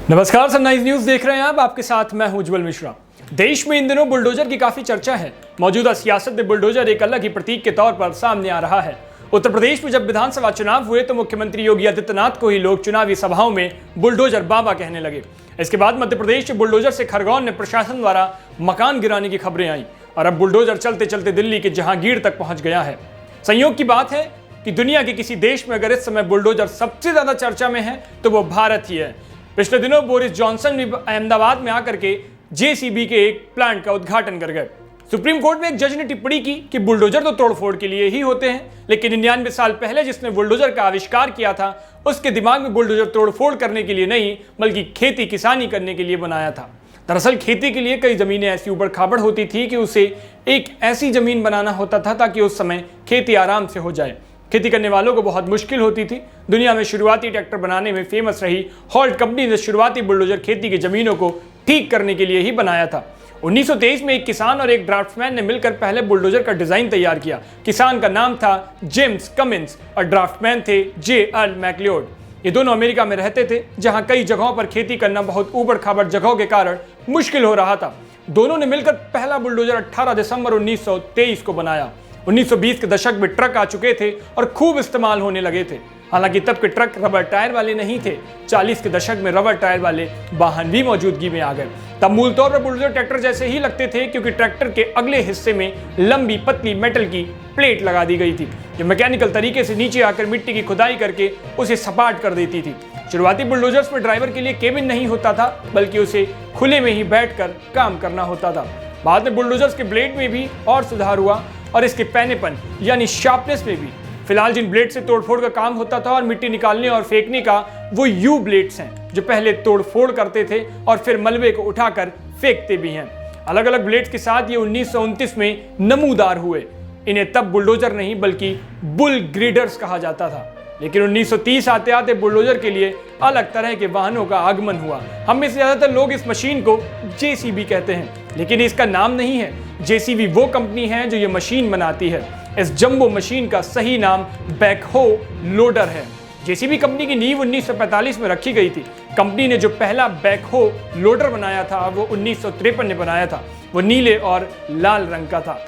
नमस्कार, sunrise news देख रहे हैं आप। आपके साथ मैं हूं उज्जवल मिश्रा। देश में इन दिनों बुलडोजर की काफी चर्चा है। मौजूदा सियासत में बुलडोजर एक अलग ही प्रतीक के तौर पर सामने आ रहा है। उत्तर प्रदेश में जब विधानसभा चुनाव हुए तो मुख्यमंत्री योगी आदित्यनाथ को ही लोग चुनावी सभाओं में बुलडोजर बाबा कहने लगे। इसके बाद मध्य प्रदेश के बुलडोजर से खरगोन में प्रशासन द्वारा मकान गिराने की खबरें आई और अब बुलडोजर चलते चलते दिल्ली के जहांगीर तक पहुंच गया है। संयोग की बात है कि दुनिया के किसी देश में अगर इस समय बुलडोजर सबसे ज्यादा चर्चा में है तो वो भारत ही है। पिछले दिनों बोरिस जॉनसन भी अहमदाबाद में आकर के जेसीबी के एक प्लांट का उद्घाटन कर गए। सुप्रीम कोर्ट में एक जज ने टिप्पणी की कि बुलडोजर तो तोड़फोड़ के लिए ही होते हैं, लेकिन 99 साल पहले जिसने बुलडोजर का आविष्कार किया था उसके दिमाग में बुलडोजर तोड़फोड़ करने के लिए नहीं बल्कि खेती किसानी करने के लिए बनाया था। दरअसल खेती के लिए कई जमीनें ऐसी ऊबड़ खाबड़ होती थी कि उसे एक ऐसी जमीन बनाना होता था ताकि उस समय खेती आराम से हो जाए। खेती करने वालों को बहुत मुश्किल होती थी। दुनिया में शुरुआती ट्रैक्टर बनाने में फेमस रही हॉल्ट कंपनी ने शुरुआती बुलडोजर खेती की जमीनों को ठीक करने के लिए ही बनाया था। 1923 में एक किसान और एक ड्राफ्ट्समैन ने मिलकर पहले बुलडोजर का डिजाइन तैयार किया। किसान का नाम था जेम्स कमिंस और ड्राफ्ट्समैन थे जे.एल. मैक्लियोड। ये दोनों अमेरिका में रहते थे, जहां कई जगहों पर खेती करना बहुत ऊबड़ खाबड़ जगहों के कारण मुश्किल हो रहा था। दोनों ने मिलकर पहला बुलडोजर 18 दिसंबर 1923 को बनाया। 1920 के दशक में ट्रक आ चुके थे और खूब इस्तेमाल होने लगे थे। हालांकि तब के ट्रक रबर टायर वाले नहीं थे। 40 के दशक में रबर टायर वाले वाहन भी मौजूदगी में आ गए। तब मूल तौर पर बुलडोजर ट्रैक्टर जैसे ही लगते थे, क्योंकि ट्रैक्टर के अगले हिस्से में लंबी पतली मेटल की प्लेट लगा दी गई थी जो मैकेनिकल तरीके से नीचे आकर मिट्टी की खुदाई करके उसे सपाट कर देती थी। शुरुआती बुलडोजर्स में ड्राइवर के लिए केबिन नहीं होता था, बल्कि उसे खुले में ही बैठकर काम करना होता था। बाद में बुलडोजर्स के ब्लेड में भी और सुधार हुआ और इसके पैनेपन यानी शार्पनेस में भी। फिलहाल जिन ब्लेड से तोड़फोड़ का काम होता था और मिट्टी निकालने और फेंकने का, वो यू ब्लेड्स हैं जो पहले तोड़फोड़ करते थे और फिर मलबे को उठाकर फेंकते भी हैं। अलग अलग ब्लेड्स के साथ ये 1929 में नमूदार हुए। इन्हें तब बुलडोजर नहीं बल्कि बुल ग्रेडर्स कहा जाता था। लेकिन 1930 आते आते बुलडोजर के लिए अलग तरह के वाहनों का आगमन हुआ। हम में से ज्यादातर लोग इस मशीन को जेसीबी कहते हैं, लेकिन इसका नाम नहीं है। जेसीबी वो कंपनी है जो ये मशीन बनाती है। इस जंबो मशीन का सही नाम बैकहो लोडर है। जेसीबी कंपनी की नींव 1945 में रखी गई थी। कंपनी ने जो पहला बैकहो लोडर बनाया था वो 1953 में बनाया था। वो नीले और लाल रंग का था।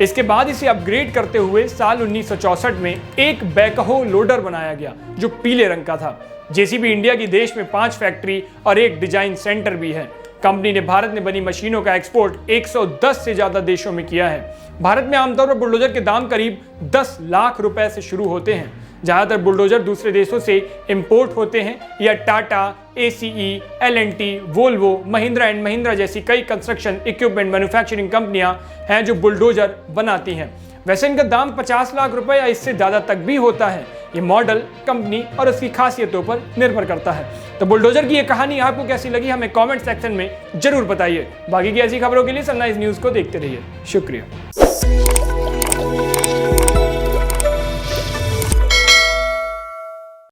इसके बाद इसे अपग्रेड करते हुए साल 1964 में एक बैकहो लोडर बनाया गया जो पीले रंग का था। जेसीबी इंडिया की देश में 5 फैक्ट्री और एक डिजाइन सेंटर भी है। कंपनी ने भारत में बनी मशीनों का एक्सपोर्ट 110 से ज्यादा देशों में किया है। भारत में आमतौर पर बुलडोजर के दाम करीब 10 लाख रुपए से शुरू होते हैं। ज्यादातर बुलडोजर दूसरे देशों से इंपोर्ट होते हैं या Tata, ACE, L&T, Volvo, Mahindra and Mahindra जैसी कई कंस्ट्रक्शन इक्विपमेंट मैन्युफैक्चरिंग कंपनियां हैं जो बुलडोजर बनाती हैं। वैसे इनका दाम 50 लाख रुपए या इससे ज्यादा तक भी होता है। ये मॉडल, कंपनी और उसकी खासियतों पर निर्भर करता है। तो बुलडोजर की ये कहानी आपको कैसी लगी हमें कमेंट सेक्शन में जरूर बताइए। बाकी की ऐसी खबरों के लिए सनराइज न्यूज को देखते रहिए। शुक्रिया।